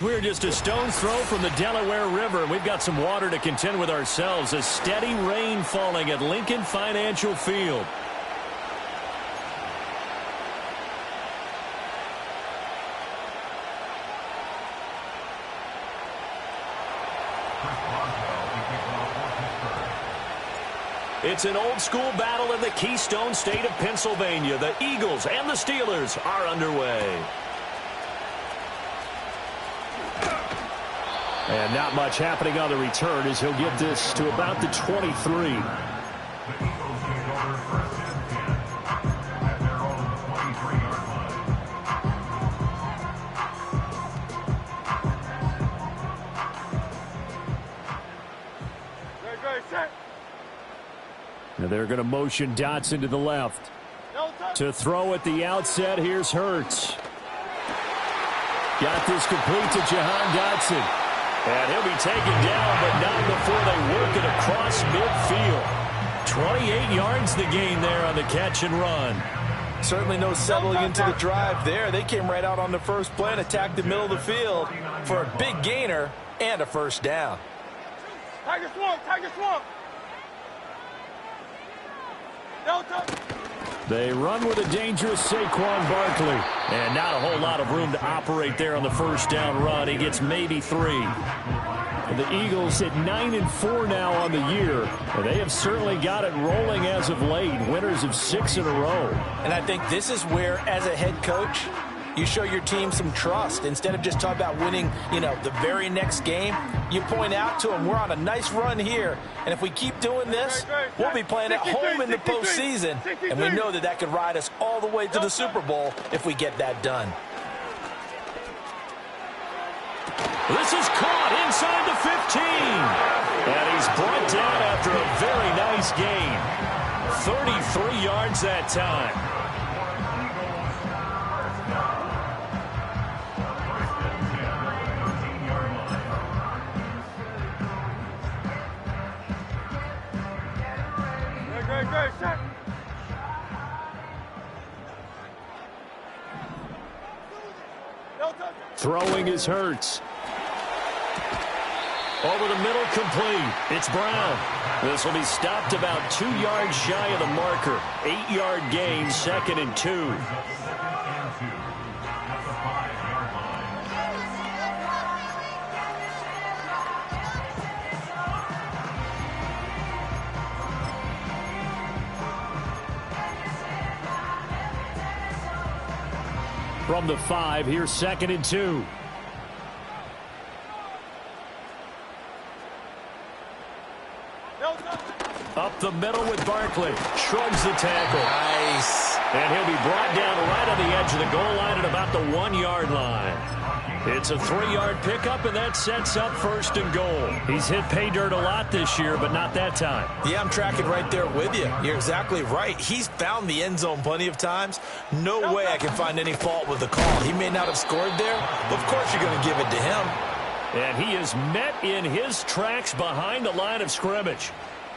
We're just a stone's throw from the Delaware River. We've got some water to contend with ourselves. A steady rain falling at Lincoln Financial Field. It's an old-school battle in the Keystone State of Pennsylvania. The Eagles and the Steelers are underway. And not much happening on the return as he'll get this to about the 23. And they're going to motion Dotson to the left. To throw at the outset, here's Hurts. Got this complete to Jahan Dotson. And he'll be taken down, but not before they work it across midfield. 28 yards the gain there on the catch and run. Certainly no settling into the drive there. They came right out on the first play and attacked the middle of the field for a big gainer and a first down. Tiger swamp, Tiger swamp. They run with a dangerous Saquon Barkley. And not a whole lot of room to operate there on the first down run. He gets maybe 3. And the Eagles at 9-4 now on the year. And they have certainly got it rolling as of late. Winners of 6 in a row. And I think this is where, as a head coach, you show your team some trust. Instead of just talking about winning, the very next game, you point out to them, we're on a nice run here. And if we keep doing this, we'll be playing at home in the postseason. And we know that that could ride us all the way to the Super Bowl if we get that done. This is caught inside the 15. And he's brought down after a very nice gain. 33 yards that time. Throwing is Hurts. Over the middle, complete. It's Brown. This will be stopped about 2 yards shy of the marker. 8-yard gain, 2nd and 2. From the 5, here's 2nd and 2. Up the middle with Barkley. Shrugs the tackle. Nice. And he'll be brought down right on the edge of the goal line at about the 1-yard line. It's a 3-yard pickup, and that sets up 1st and goal. He's hit pay dirt a lot this year, but not that time. Yeah, I'm tracking right there with you. You're exactly right. He's found the end zone plenty of times. No way I can find any fault with the call. He may not have scored there, but of course you're going to give it to him. And he is met in his tracks behind the line of scrimmage.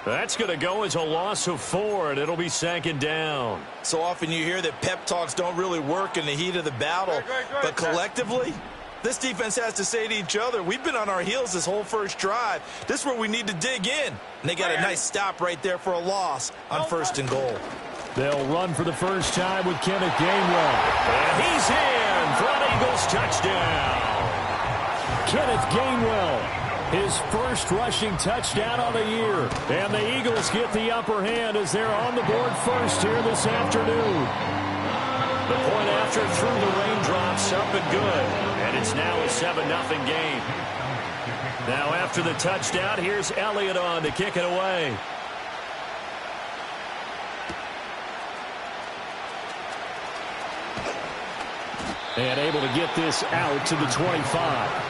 That's going to go as a loss of 4, and it'll be 2nd down. So often you hear that pep talks don't really work in the heat of the battle, but collectively, this defense has to say to each other, we've been on our heels this whole first drive. This is where we need to dig in. And they got a nice stop right there for a loss on 1st and goal. They'll run for the first time with Kenneth Gainwell. And he's in for an Eagles touchdown. Kenneth Gainwell, his first rushing touchdown on the year. And the Eagles get the upper hand as they're on the board first here this afternoon. The point after through the raindrops, up and good. And it's now a 7-0 game. Now after the touchdown, here's Elliott on to kick it away. And able to get this out to the 25.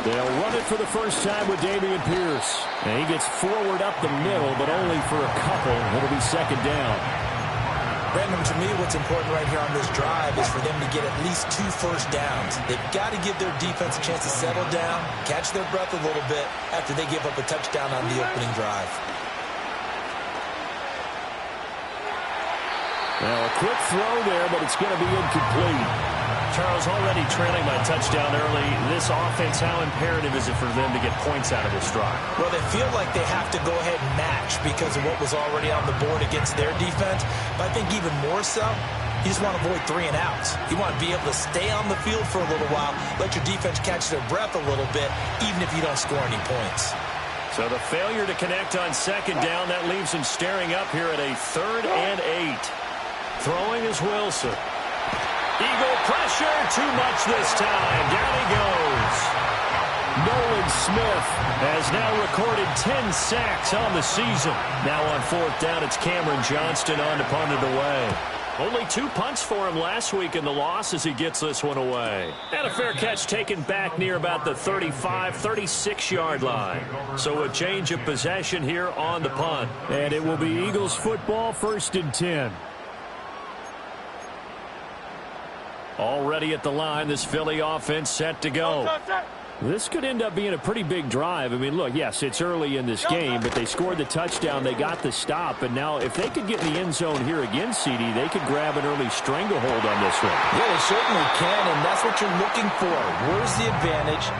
They'll run it for the first time with Dameon Pierce. And he gets forward up the middle, but only for a couple. It'll be second down. Brandon, to me, what's important right here on this drive is for them to get at least 2 first downs. They've got to give their defense a chance to settle down, catch their breath a little bit after they give up a touchdown on the opening drive. Now, a quick throw there, but it's going to be incomplete. Charles, already trailing by touchdown early. This offense, how imperative is it for them to get points out of this drive? Well, they feel like they have to go ahead and match because of what was already on the board against their defense. But I think even more so, you just want to avoid 3 and outs. You want to be able to stay on the field for a little while, let your defense catch their breath a little bit, even if you don't score any points. So the failure to connect on second down, that leaves him staring up here at a 3rd and 8. Throwing is Wilson. Eagle pressure, too much this time. Down he goes. Nolan Smith has now recorded 10 sacks on the season. Now on 4th down, it's Cameron Johnston on to punt it away. Only 2 punts for him last week in the loss as he gets this one away. And a fair catch taken back near about the 35, 36-yard line. So a change of possession here on the punt. And it will be Eagles football, 1st and 10. Already at the line, this Philly offense set to go. This could end up being a pretty big drive. I mean, look, yes, it's early in this game, but they scored the touchdown. They got the stop. And now if they could get in the end zone here again, CD, they could grab an early stranglehold on this one. Yeah, they certainly can, and that's what you're looking for. Where's the advantage?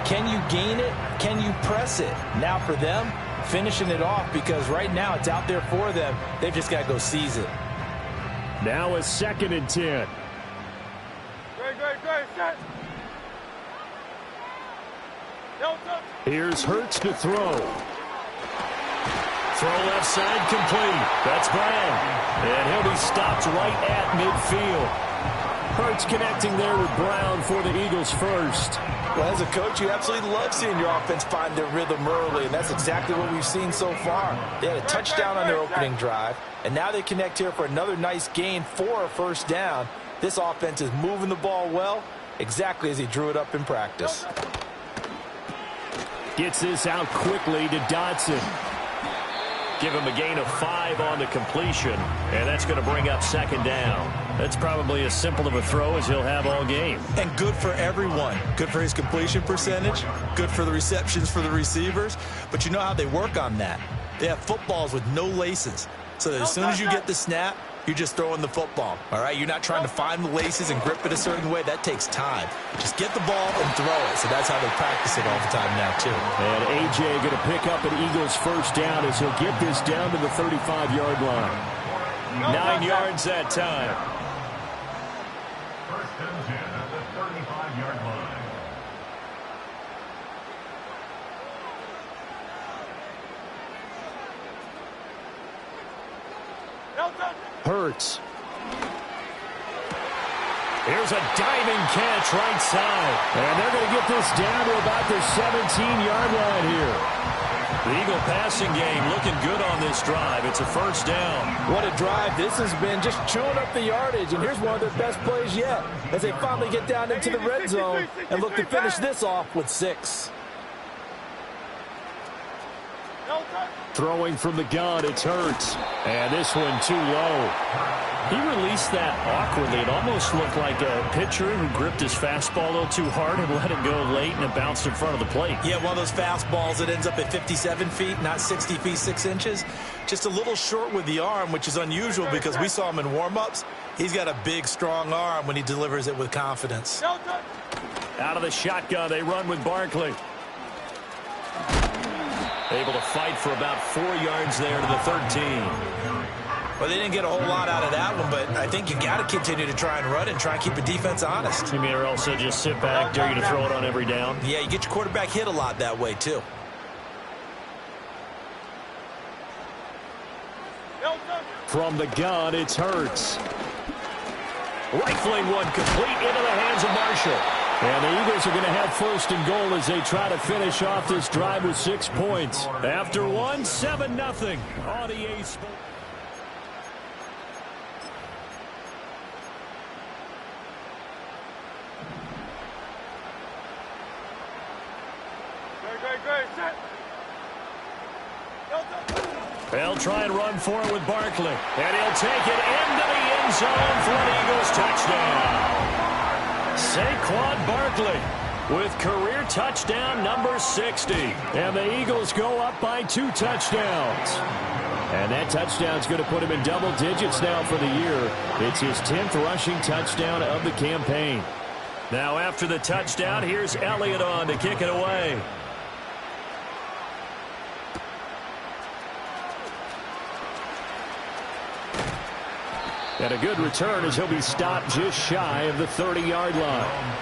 Can you gain it? Can you press it? Now for them, finishing it off because right now it's out there for them. They've just got to go seize it. Now a 2nd and 10. Great, set. Here's Hurts to throw. Throw left side complete. That's Brown. And he'll be stopped right at midfield. Hurts connecting there with Brown for the Eagles first. Well, as a coach, you absolutely love seeing your offense find their rhythm early, and that's exactly what we've seen so far. They had a touchdown on their opening drive, and now they connect here for another nice gain for a first down. This offense is moving the ball well, exactly as he drew it up in practice. Gets this out quickly to Dotson. Give him a gain of 5 on the completion, and that's going to bring up 2nd down. That's probably as simple of a throw as he'll have all game. And good for everyone. Good for his completion percentage, good for the receptions for the receivers. But you know how they work on that. They have footballs with no laces. So that as soon as you get the snap, you're just throwing the football, all right? You're not trying to find the laces and grip it a certain way. That takes time. Just get the ball and throw it. So that's how they practice it all the time now, too. And A.J. going to pick up an Eagles first down as he'll get this down to the 35-yard line. 9 yards that time. First and 10 at the 35-yard line. Hurts. Here's a diving catch right side. And they're going to get this down to about the 17-yard line here. The Eagle passing game looking good on this drive. It's a first down. What a drive this has been, just chewing up the yardage. And here's one of their best plays yet as they finally get down into the red zone and look to finish this off with 6. Throwing from the gun, it's Hurts. And this one too low. He released that awkwardly. It almost looked like a pitcher who gripped his fastball a little too hard and let it go late, and it bounced in front of the plate. Yeah, one of those fastballs that ends up at 57 feet, not 60 feet, 6 inches. Just a little short with the arm, which is unusual because we saw him in warm-ups. He's got a big, strong arm when he delivers it with confidence. Out of the shotgun, they run with Barkley. Able to fight for about 4 yards there to the 13. Well, they didn't get a whole lot out of that one, but I think you got to continue to try and run and try and keep the defense honest. You mean or also just sit back, dare you to throw it on every down? Yeah, you get your quarterback hit a lot that way, too. From the gun, it's Hurts. Rifling one complete into the hands of Marshall. And the Eagles are going to have first and goal as they try to finish off this drive with 6 points. After one, 7-0 on EA Sports. Great. Set. They'll try and run for it with Barkley. And he'll take it into the end zone for an Eagles touchdown. Saquon Barkley with career touchdown number 60. And the Eagles go up by 2 touchdowns. And that touchdown's going to put him in double digits now for the year. It's his 10th rushing touchdown of the campaign. Now after the touchdown, here's Elliott on to kick it away. And a good return as he'll be stopped just shy of the 30-yard line.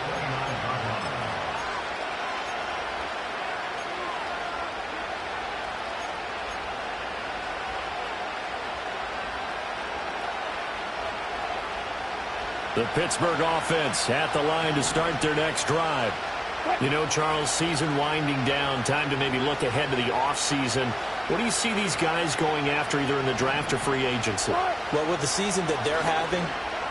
The Pittsburgh offense at the line to start their next drive. You know, Charles, season winding down, time to maybe look ahead to the offseason. What do you see these guys going after either in the draft or free agency? Well, with the season that they're having,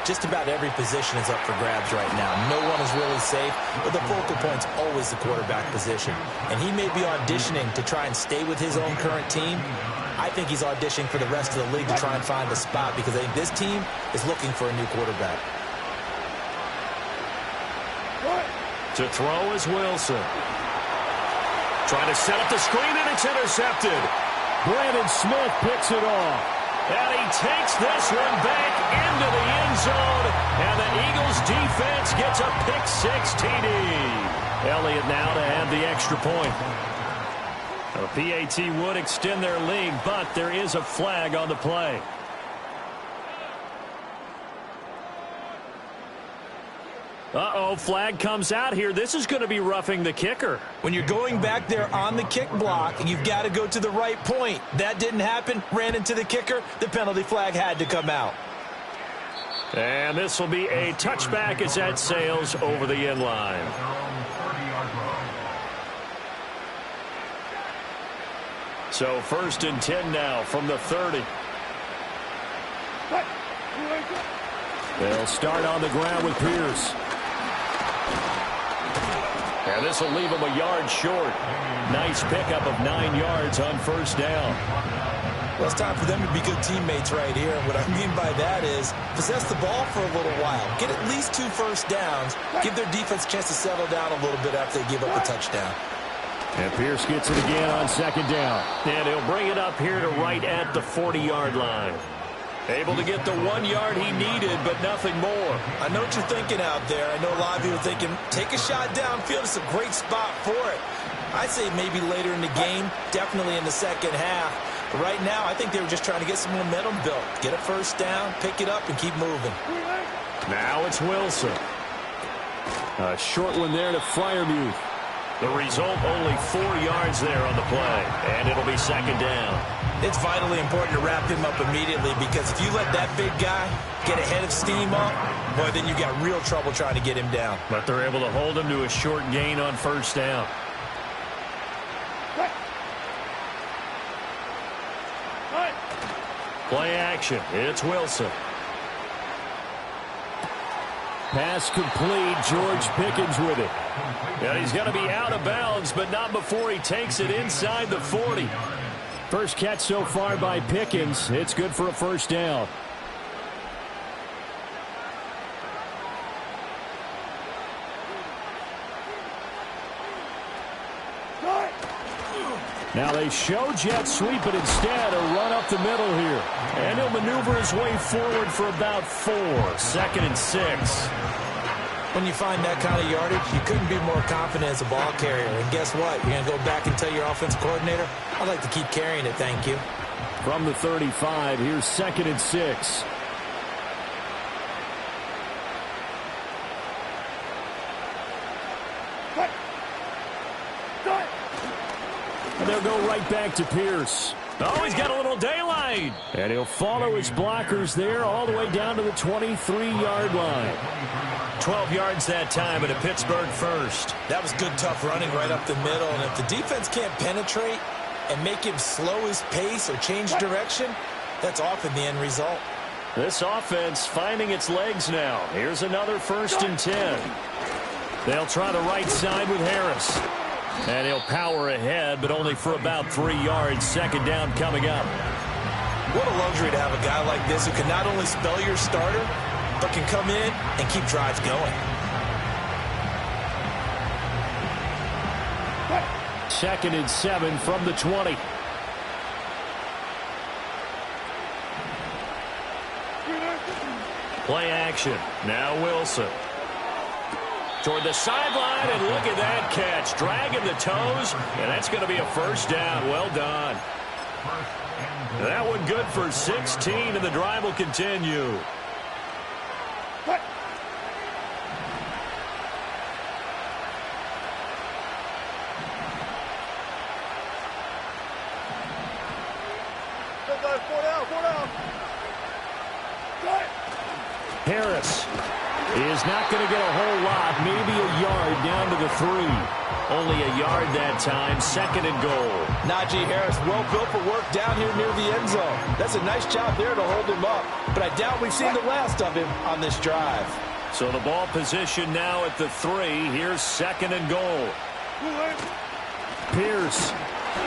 just about every position is up for grabs right now. No one is really safe, but the focal point's always the quarterback position. And he may be auditioning to try and stay with his own current team. I think he's auditioning for the rest of the league to try and find a spot because I think this team is looking for a new quarterback. To throw is Wilson. Trying to set up the screen, and it's intercepted. Brandon Smith picks it off. And he takes this one back into the end zone. And the Eagles defense gets a pick-6 TD. Elliott now to add the extra point. A PAT would extend their lead, but there is a flag on the play. Uh-oh, flag comes out here. This is going to be roughing the kicker. When you're going back there on the kick block, you've got to go to the right point. That didn't happen. Ran into the kicker. The penalty flag had to come out. And this will be a touchback as that sails over the end line. So 1st and 10 now from the 30. They'll start on the ground with Pierce. And this will leave him a yard short. Nice pickup of 9 yards on 1st down. Well, it's time for them to be good teammates right here. And what I mean by that is possess the ball for a little while. Get at least 2 first downs. Give their defense a chance to settle down a little bit after they give up a touchdown. And Pierce gets it again on 2nd down. And he'll bring it up here to right at the 40-yard line. Able to get the 1 yard he needed, but nothing more. I know what you're thinking out there. I know a lot of you are thinking, take a shot downfield. It's a great spot for it. I'd say maybe later in the game, definitely in the second half. But right now, I think they were just trying to get some momentum built. Get a first down, pick it up, and keep moving. Now it's Wilson. A short one there to Freiermuth. The result, only 4 yards there on the play, and it'll be 2nd down. It's vitally important to wrap him up immediately because if you let that big guy get ahead of steam up, boy, then you got real trouble trying to get him down. But they're able to hold him to a short gain on 1st down. Play action. It's Wilson. Pass complete. George Pickens with it. And he's going to be out of bounds, but not before he takes it inside the 40. First catch so far by Pickens. It's good for a 1st down. Now they show jet sweep, but instead a run up the middle here. And he'll maneuver his way forward for about 4. 2nd and 6. When you find that kind of yardage, you couldn't be more confident as a ball carrier. And guess what? You're going to go back and tell your offensive coordinator, I'd like to keep carrying it, thank you. From the 35, here's 2nd and 6. And they'll go right back to Pierce. Oh, he's got a little daylight. And he'll follow his blockers there all the way down to the 23-yard line. 12 yards that time, and a Pittsburgh first. That was good, tough running right up the middle. And if the defense can't penetrate and make him slow his pace or change direction, that's often the end result. This offense finding its legs now. Here's another 1st and 10. They'll try the right side with Harris. And he'll power ahead, but only for about 3 yards. Second down coming up. What a luxury to have a guy like this who can not only spell your starter, but can come in and keep drives going. Second and 7 from the 20. Play action. Now Wilson. Toward the sideline, and look at that catch. Dragging the toes, and that's going to be a first down. Well done. That one good for 16, and the drive will continue. Harris is not going to get a whole lot, maybe a yard down to the 3. Only a yard that time, second and goal. Najee Harris, well built for work down here near the end zone. That's a nice job there to hold him up, but I doubt we've seen the last of him on this drive. So the ball position now at the 3. Here's second and goal. Pierce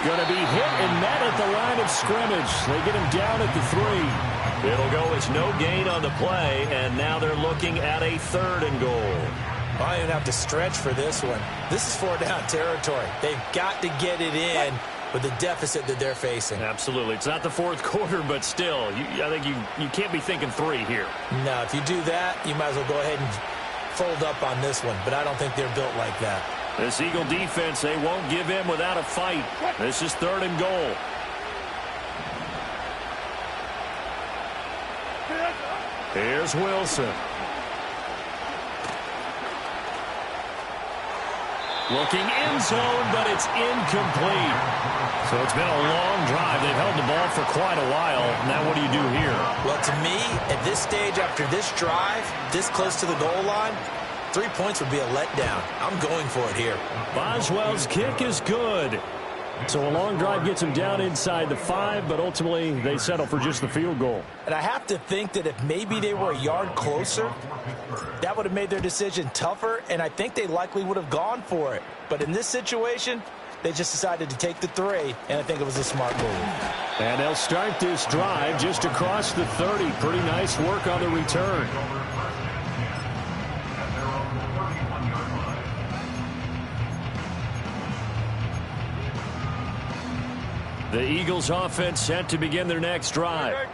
going to be hit and met at the line of scrimmage. They get him down at the 3. It'll go as no gain on the play, and now they're looking at a third and goal. I don't even have to stretch for this one. This is 4-down territory. They've got to get it in with the deficit that they're facing. Absolutely. It's not the fourth quarter, but still, I think you can't be thinking 3 here. No, if you do that, you might as well go ahead and fold up on this one, but I don't think they're built like that. This Eagle defense, they won't give in without a fight. This is third and goal. Here's Wilson. Looking end zone, but it's incomplete. So it's been a long drive. They've held the ball for quite a while. Now what do you do here? Well, to me, at this stage, after this drive, this close to the goal line, 3 points would be a letdown. I'm going for it here. Boswell's kick is good. So a long drive gets them down inside the 5, but ultimately they settle for just the field goal. And I have to think that if maybe they were a yard closer, that would have made their decision tougher, and I think they likely would have gone for it. But in this situation, they just decided to take the 3, and I think it was a smart move. And they'll start this drive just across the 30. Pretty nice work on the return. The Eagles offense set to begin their next drive.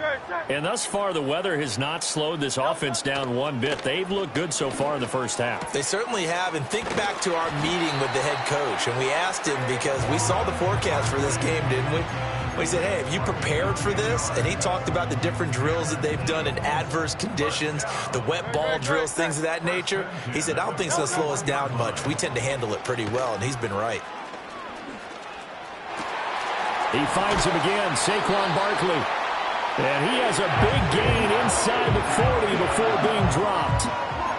And thus far, the weather has not slowed this offense down one bit. They've looked good so far in the first half. They certainly have. And think back to our meeting with the head coach. And we asked him, because we saw the forecast for this game, didn't we? We said, hey, have you prepared for this? And he talked about the different drills that they've done in adverse conditions, the wet ball drills, things of that nature. He said, I don't think it's going to slow us down much. We tend to handle it pretty well, and he's been right. He finds him again, Saquon Barkley. And he has a big gain inside the 40 before being dropped.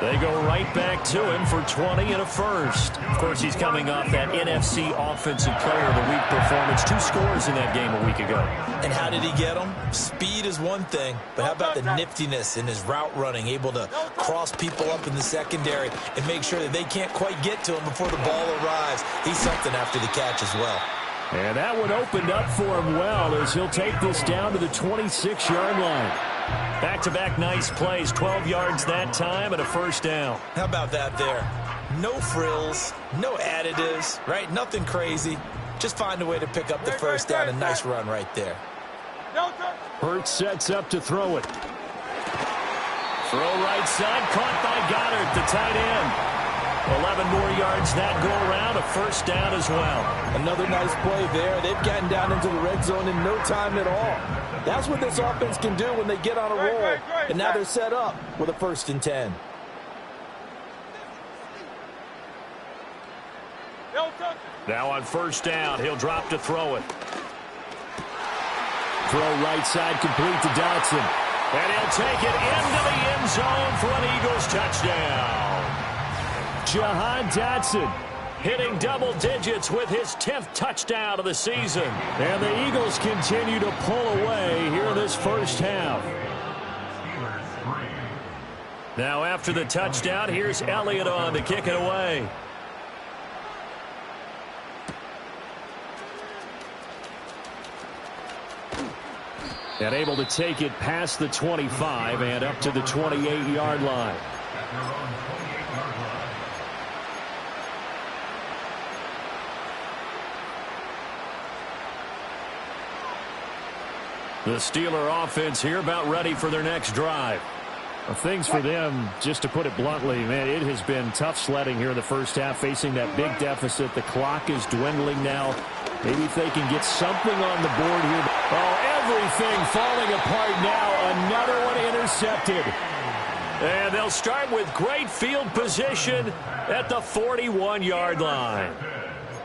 They go right back to him for 20 and a first. Of course, he's coming off that NFC Offensive Player of the Week performance. 2 scores in that game a week ago. And how did he get them? Speed is one thing, but how about the niftiness in his route running, able to cross people up in the secondary and make sure that they can't quite get to him before the ball arrives. He's something after the catch as well. And that one opened up for him well as he'll take this down to the 26-yard line. Back-to-back nice plays, 12 yards that time and a first down. How about that there? No frills, no additives, right? Nothing crazy. Just find a way to pick up the first down. A nice run right there. Hurts sets up to throw it. Throw right side, caught by Goddard, the tight end. 11 more yards that go around, a first down as well. Another nice play there. They've gotten down into the red zone in no time at all. That's what this offense can do when they get on a roll. And now they're set up with a 1st and 10. Now on first down, he'll drop to throw it. Throw right side complete to Dotson. And he'll take it into the end zone for an Eagles touchdown. Jahan Dotson hitting double digits with his 10th touchdown of the season. And the Eagles continue to pull away here in this first half. Now after the touchdown, here's Elliott on to kick it away. And able to take it past the 25 and up to the 28-yard line. At their own 28-yard line. The Steeler offense here about ready for their next drive. Well, things for them, just to put it bluntly, man, it has been tough sledding here in the first half, facing that big deficit. The clock is dwindling now. Maybe if they can get something on the board here. Oh, everything falling apart now. Another one intercepted. And they'll start with great field position at the 41-yard line.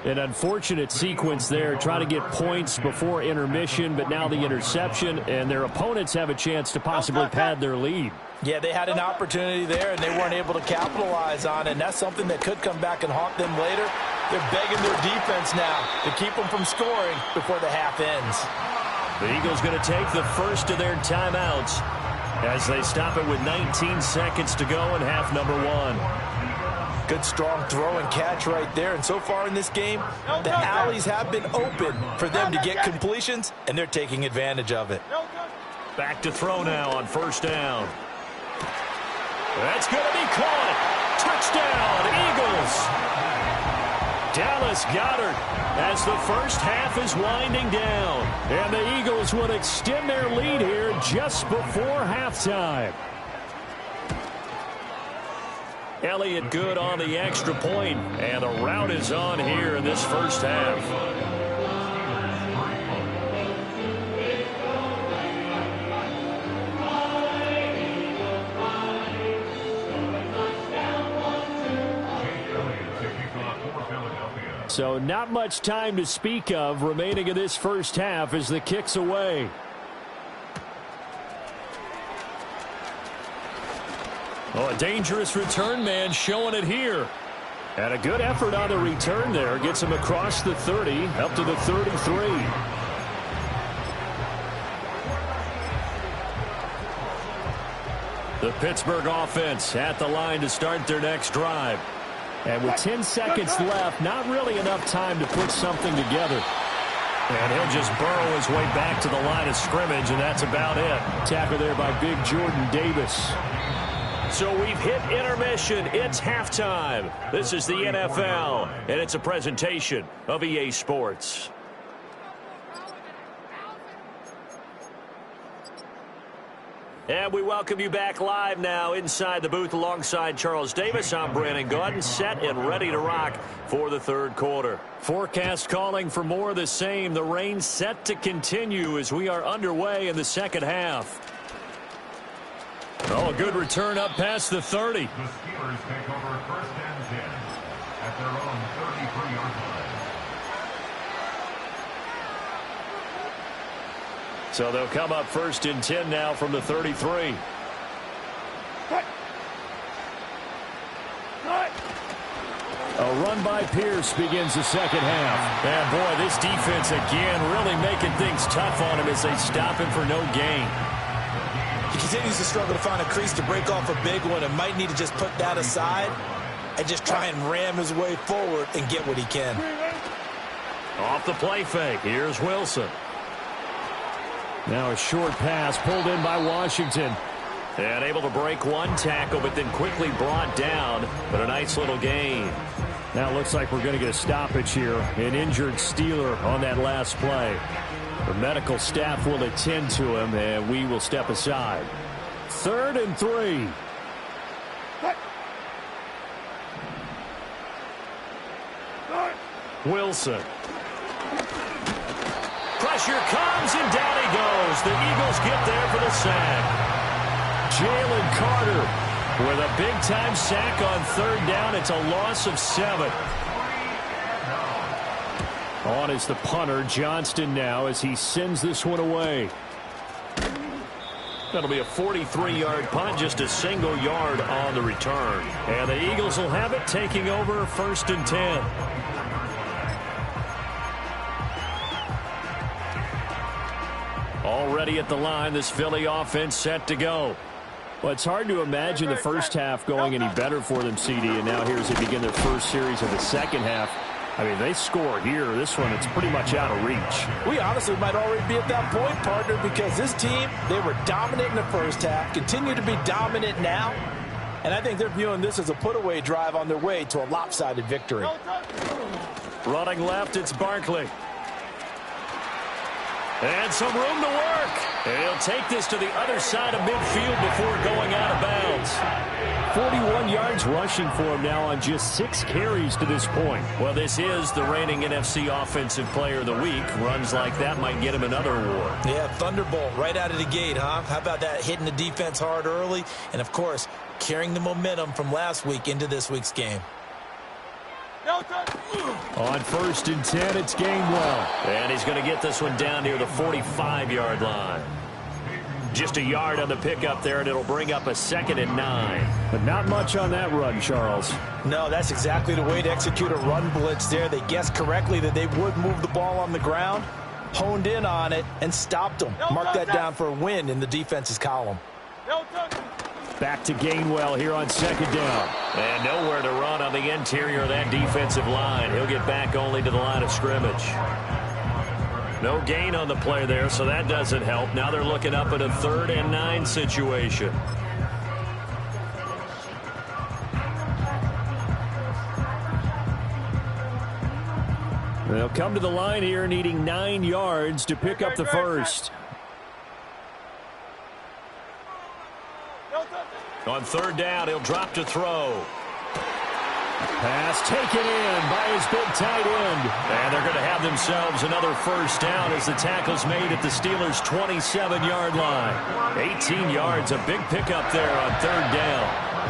An unfortunate sequence there, trying to get points before intermission, but now the interception, and their opponents have a chance to possibly pad their lead. Yeah, they had an opportunity there, and they weren't able to capitalize on it, and that's something that could come back and haunt them later. They're begging their defense now to keep them from scoring before the half ends. The Eagles going to take the first of their timeouts as they stop it with 19 seconds to go in half number one. Good, strong throw and catch right there. And so far in this game, the alleys have been open for them to get completions, and they're taking advantage of it. Back to throw now on first down. That's going to be caught. Touchdown, Eagles. Dallas Goedert as the first half is winding down. And the Eagles will extend their lead here just before halftime. Elliott good on the extra point, and the rout is on here in this first half. So not much time to speak of remaining in this first half as the kick's away. Oh, a dangerous return man showing it here. And a good effort on the return there. Gets him across the 30, up to the 33. The Pittsburgh offense at the line to start their next drive. And with 10 seconds left, not really enough time to put something together. And he'll just burrow his way back to the line of scrimmage, and that's about it. Tackle there by big Jordan Davis. So we've hit intermission. It's halftime. This is the NFL, and it's a presentation of EA Sports. And we welcome you back live now inside the booth alongside Charles Davis. I'm Brandon Gaudin, set and ready to rock for the third quarter. Forecast calling for more of the same. The rain set to continue as we are underway in the second half. Oh, a good return up past the 30. The Steelers take over first and 10 at their own 33-yard line. So they'll come up first and 10 now from the 33. A run by Pierce begins the second half. And boy, this defense again really making things tough on him as they stop him for no gain. He continues to struggle to find a crease to break off a big one and might need to just put that aside and just try and ram his way forward and get what he can. Off the play fake, here's Wilson. Now a short pass pulled in by Washington. And able to break one tackle, but then quickly brought down. But a nice little gain. Now it looks like we're going to get a stoppage here. An injured Steeler on that last play. The medical staff will attend to him, and we will step aside. 3rd and 3. Wilson. Pressure comes, and down he goes. The Eagles get there for the sack. Jalen Carter with a big-time sack on 3rd down. It's a loss of 7. On is the punter, Johnston, now as he sends this one away. That'll be a 43-yard punt, just a single yard on the return. And the Eagles will have it, taking over 1st and 10. Already at the line, this Philly offense set to go. Well, it's hard to imagine the first half going any better for them, CD, and now here as they begin their first series of the second half. I mean, they score here. This one, it's pretty much out of reach. We honestly might already be at that point, partner, because this team, they were dominant in the first half, continue to be dominant now, and I think they're viewing this as a put-away drive on their way to a lopsided victory. Running left, it's Barkley. And some room to work. And he'll take this to the other side of midfield before going out of bounds. 41 yards rushing for him now on just 6 carries to this point. Well, this is the reigning NFC Offensive Player of the Week. Runs like that might get him another award. Yeah, thunderbolt right out of the gate, huh? How about that, hitting the defense hard early? And, of course, carrying the momentum from last week into this week's game. On 1st and 10, it's Gainwell. And he's going to get this one down near the 45-yard line. Just a yard on the pickup there, and it'll bring up a 2nd and 9. But not much on that run, Charles. No, that's exactly the way to execute a run blitz there. They guessed correctly that they would move the ball on the ground, honed in on it, and stopped them. Mark that down for a win in the defense's column. Back to Gainwell here on 2nd down. And nowhere to run on the interior of that defensive line. He'll get back only to the line of scrimmage. No gain on the play there, so that doesn't help. Now they're looking up at a 3rd and 9 situation. They'll come to the line here needing 9 yards to pick up the first. On 3rd down, he'll drop to throw. Pass taken in by his big tight end. And they're going to have themselves another first down as the tackle's made at the Steelers' 27-yard line. 18 yards, a big pickup there on 3rd down.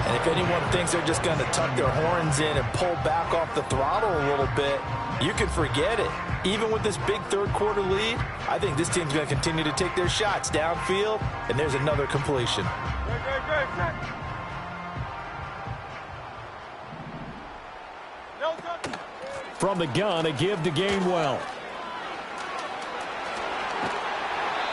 And if anyone thinks they're just going to tuck their horns in and pull back off the throttle a little bit, you can forget it. Even with this big third-quarter lead, I think this team's going to continue to take their shots downfield, and there's another completion. From the gun, a give to Gainwell.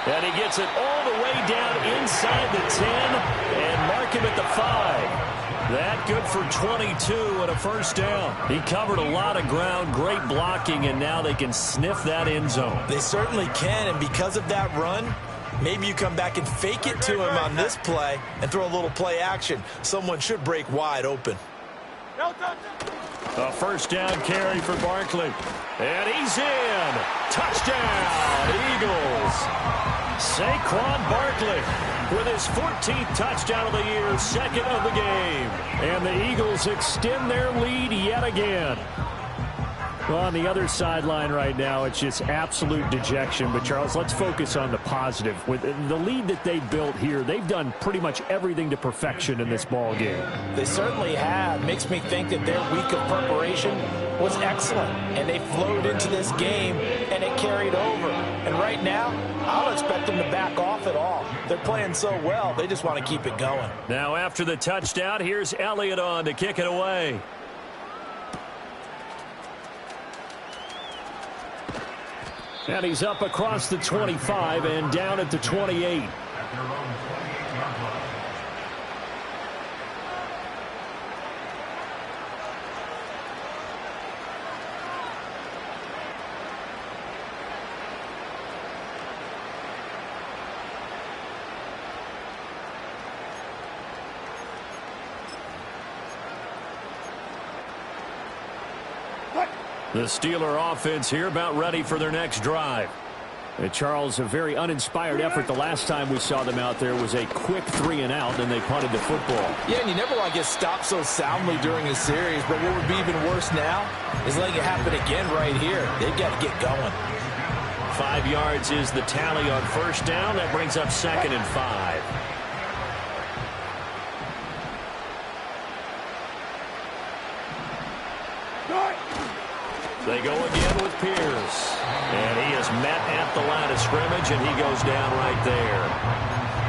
And he gets it all the way down inside the 10 and mark him at the 5. That good for 22 and a first down. He covered a lot of ground, great blocking, and now they can sniff that end zone. They certainly can, and because of that run, maybe you come back and fake it to him on this play and throw a little play action. Someone should break wide open. A first down carry for Barkley. And he's in. Touchdown, Eagles. Saquon Barkley with his 14th touchdown of the year, 2nd of the game. And the Eagles extend their lead yet again. Well, on the other sideline right now, it's just absolute dejection. But, Charles, let's focus on the positive. With the lead that they built here, they've done pretty much everything to perfection in this ball game. They certainly have. Makes me think that their week of preparation was excellent. And they flowed into this game, and it carried over. And right now, I don't expect them to back off at all. They're playing so well, they just want to keep it going. Now, after the touchdown, here's Elliott on to kick it away. And he's up across the 25 and down at the 28. The Steeler offense here about ready for their next drive. And Charles, a very uninspired effort. The last time we saw them out there was a quick 3-and-out, and they punted the football. Yeah, and you never want to get stopped so soundly during a series, but what would be even worse now is letting it happen again right here. They've got to get going. 5 yards is the tally on first down. That brings up 2nd and 5. They go again with Pierce. And he is met at the line of scrimmage, and he goes down right there.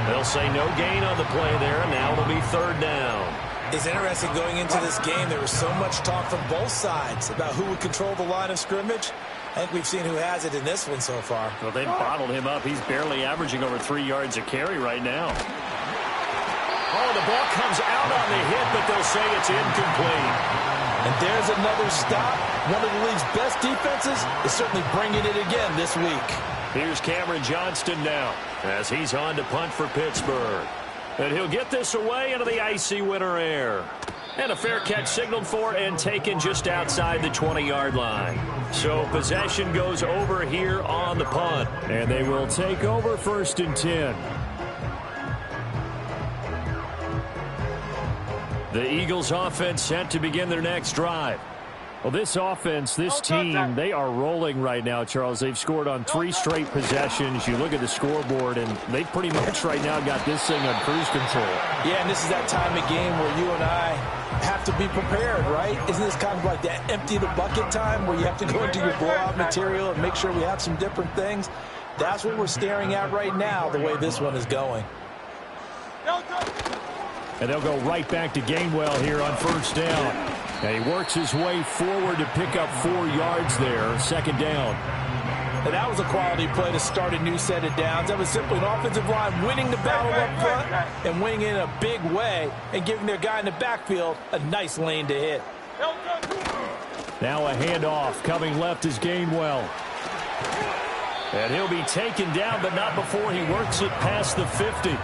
They'll say no gain on the play there, and now it'll be 3rd down. It's interesting going into this game. There was so much talk from both sides about who would control the line of scrimmage. I think we've seen who has it in this one so far. Well, they've bottled him up. He's barely averaging over 3 yards a carry right now. Oh, the ball comes out on the hit, but they'll say it's incomplete. And there's another stop. One of the league's best defenses is certainly bringing it again this week. Here's Cameron Johnston now as he's on to punt for Pittsburgh. And he'll get this away into the icy winter air. And a fair catch signaled for and taken just outside the 20-yard line. So possession goes over here on the punt. And they will take over 1st and 10. The Eagles offense set to begin their next drive. Well, this offense, this team, they are rolling right now, Charles. They've scored on 3 straight possessions. You look at the scoreboard, and they pretty much right now got this thing on cruise control. Yeah, and this is that time of game where you and I have to be prepared, right? Isn't this kind of like that empty the bucket time where you have to go into your blowout material and make sure we have some different things? That's what we're staring at right now, the way this one is going. And they'll go right back to Gainwell here on 1st down. And he works his way forward to pick up 4 yards there, 2nd down. And that was a quality play to start a new set of downs. That was simply an offensive line winning the battle up front and winning in a big way and giving their guy in the backfield a nice lane to hit. Now a handoff. Coming left is Gainwell. And he'll be taken down, but not before he works it past the 50.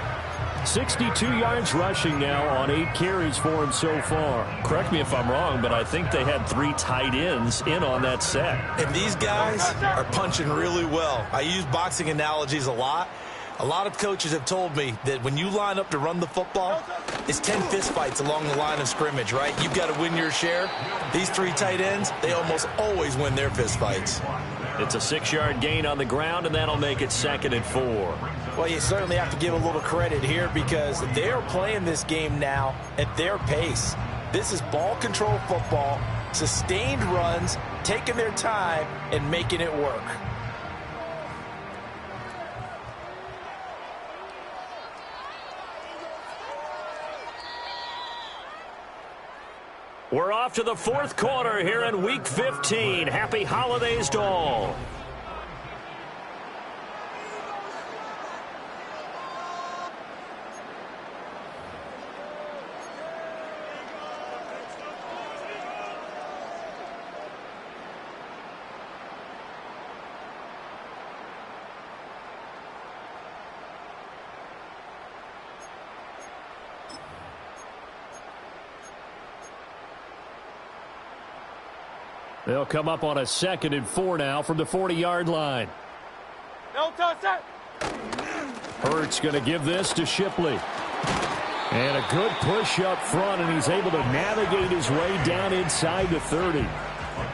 62 yards rushing now on 8 carries for him so far. Correct me if I'm wrong, but I think they had 3 tight ends in on that set. And these guys are punching really well. I use boxing analogies a lot. A lot of coaches have told me that when you line up to run the football, it's 10 fistfights along the line of scrimmage, right? You've got to win your share. These 3 tight ends, they almost always win their fistfights. It's a 6-yard gain on the ground, and that'll make it 2nd and 4. Well, you certainly have to give a little credit here because they're playing this game now at their pace. This is ball control football, sustained runs, taking their time, and making it work. We're off to the 4th quarter here in Week 15. Happy holidays to all. They'll come up on a 2nd and 4 now from the 40-yard line. Hurts going to give this to Shipley. And a good push up front, and he's able to navigate his way down inside the 30.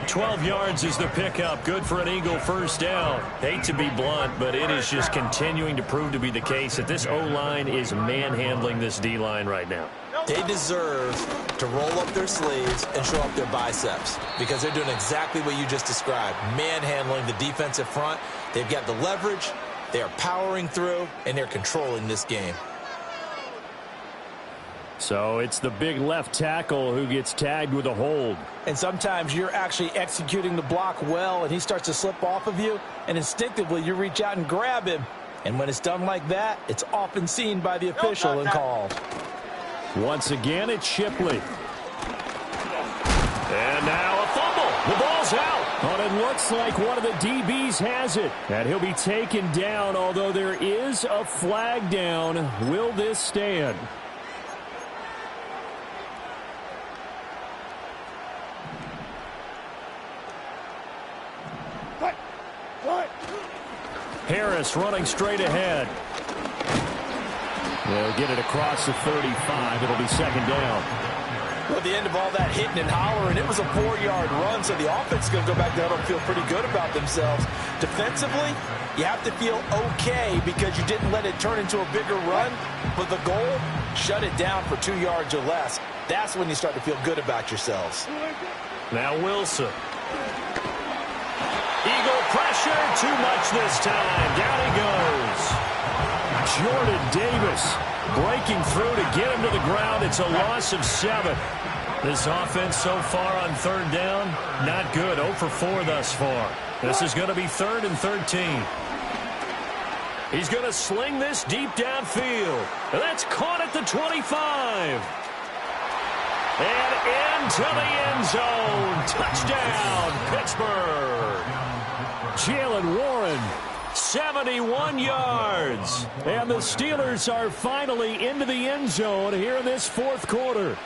12 yards is the pickup. Good for an Eagle 1st down. Hate to be blunt, but it is just continuing to prove to be the case that this O-line is manhandling this D-line right now. They deserve to roll up their sleeves and show up their biceps because they're doing exactly what you just described, manhandling the defensive front. They've got the leverage, they are powering through, and they're controlling this game. So it's the big left tackle who gets tagged with a hold. And sometimes you're actually executing the block well, and he starts to slip off of you, and instinctively you reach out and grab him. And when it's done like that, it's often seen by the official and called. Once again, it's Shipley. And now a fumble. The ball's out. But it looks like one of the DBs has it. And he'll be taken down, although there is a flag down. Will this stand? Harris running straight ahead. They'll get it across the 35. It'll be 2nd down. Well, at the end of all that hitting and hollering, it was a 4-yard run, so the offense is going to go back down and feel pretty good about themselves. Defensively, you have to feel okay because you didn't let it turn into a bigger run, but the goal, shut it down for 2 yards or less. That's when you start to feel good about yourselves. Now Wilson. Eagle pressure, too much this time. Down he goes. Jordan Davis breaking through to get him to the ground. It's a loss of 7. This offense so far on 3rd down, not good. 0 for 4 thus far. This is going to be 3rd and 13. He's going to sling this deep downfield. And that's caught at the 25. And into the end zone. Touchdown, Pittsburgh. Jaylen Warren, 71 yards. And the Steelers are finally into the end zone here in this fourth quarter.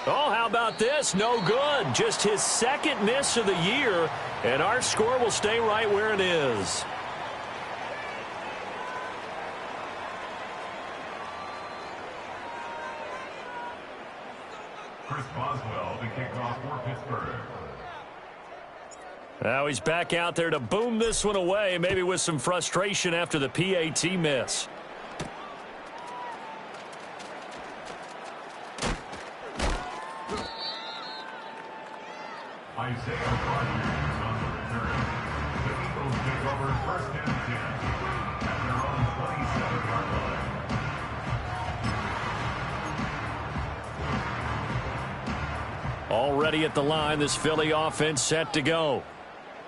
Oh, how about this? No good. Just his second miss of the year. And our score will stay right where it is. Chris Boswell to kick off for Pittsburgh. Now he's back out there to boom this one away, maybe with some frustration after the PAT miss. Isaiah Rodgers on the return. The Eagles take over first and 10 at their own 27-yard line. Already at the line, this Philly offense set to go.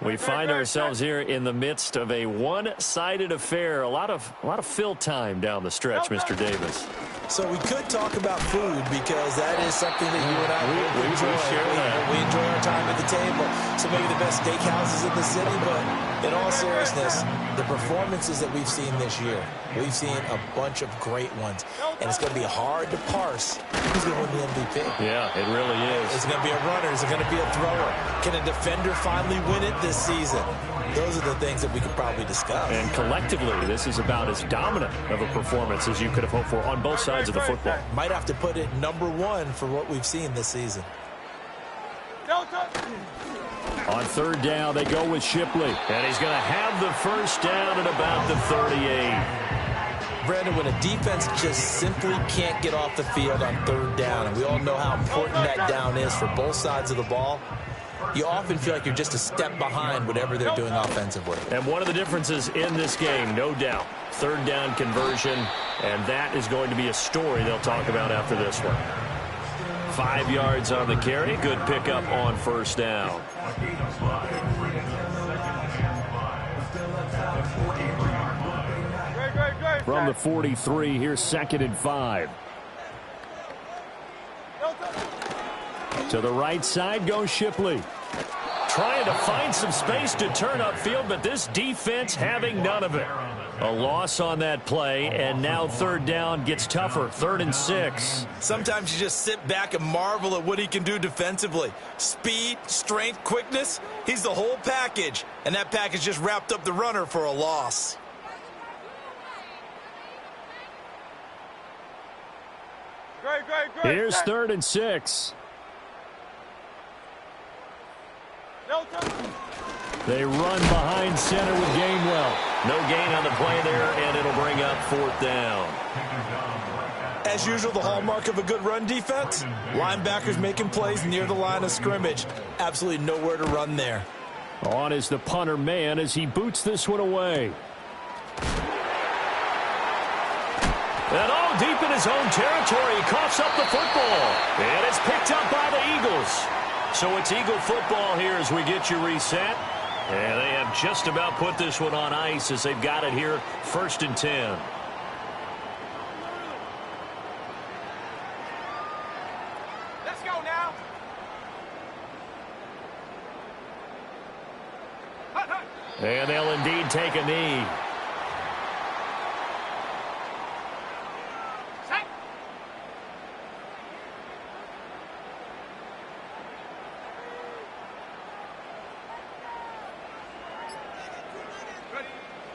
We find ourselves here in the midst of a one-sided affair. A lot of fill time down the stretch, Mr. Davis. So we could talk about food because that is something that you and I enjoy. We enjoy our time at the table. So maybe the best steakhouses in the city, but in all seriousness, the performances that we've seen this year, we've seen a bunch of great ones. And it's going to be hard to parse who's going to win the MVP. Yeah, it really is. Is it going to be a runner? Is it going to be a thrower? Can a defender finally win it this season? Those are the things that we could probably discuss. And collectively, this is about as dominant of a performance as you could have hoped for on both sides of the football. Might have to put it #1 for what we've seen this season. On third down, they go with Shipley. And he's going to have the first down at about the 38. Brandon, when a defense just simply can't get off the field on third down, and we all know how important that down is for both sides of the ball, you often feel like you're just a step behind whatever they're doing offensively. And one of the differences in this game, no doubt, third down conversion, and that is going to be a story they'll talk about after this one. 5 yards on the carry, good pickup on first down. From the 43, here's 2nd and 5. To the right side goes Shipley. Trying to find some space to turn upfield, but this defense having none of it. A loss on that play, and now third down gets tougher. 3rd and 6. Sometimes you just sit back and marvel at what he can do defensively. Speed, strength, quickness, he's the whole package. And that package just wrapped up the runner for a loss. Here's 3rd and 6. They run behind center with Gainwell. No gain on the play there, and it'll bring up 4th down. As usual, the hallmark of a good run defense, linebackers making plays near the line of scrimmage. Absolutely nowhere to run there. On is the punter man as he boots this one away. And all deep in his own territory, he coughs up the football. And it's picked up by the Eagles. So it's Eagle football here as we get you reset. And they have just about put this one on ice as they've got it here, 1st and 10. Let's go now. And they'll indeed take a knee.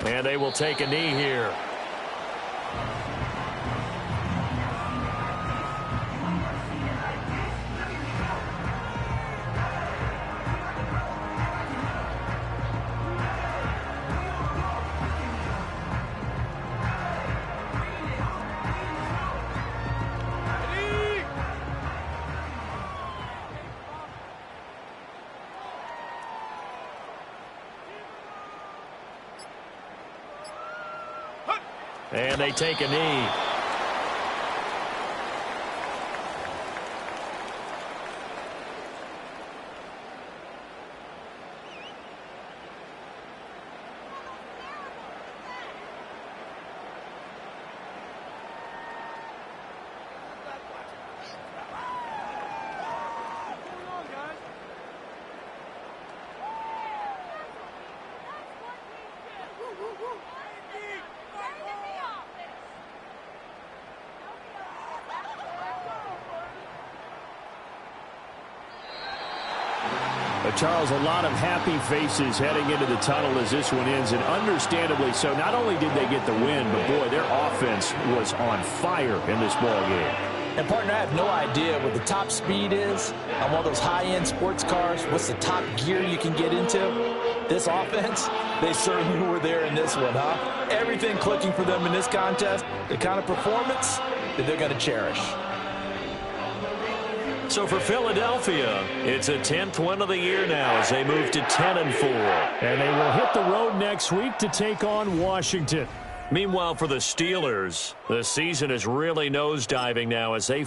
And they will take a knee here. And they take a knee. Charles, a lot of happy faces heading into the tunnel as this one ends, and understandably so. Not only did they get the win, but, boy, their offense was on fire in this ballgame. And, partner, I have no idea what the top speed is on one of those high-end sports cars. What's the top gear you can get into? This offense, they certainly were there in this one, huh? Everything clicking for them in this contest, the kind of performance that they're going to cherish. So for Philadelphia, it's a 10th win of the year now as they move to 10-4. And they will hit the road next week to take on Washington. Meanwhile, for the Steelers, the season is really nosediving now as they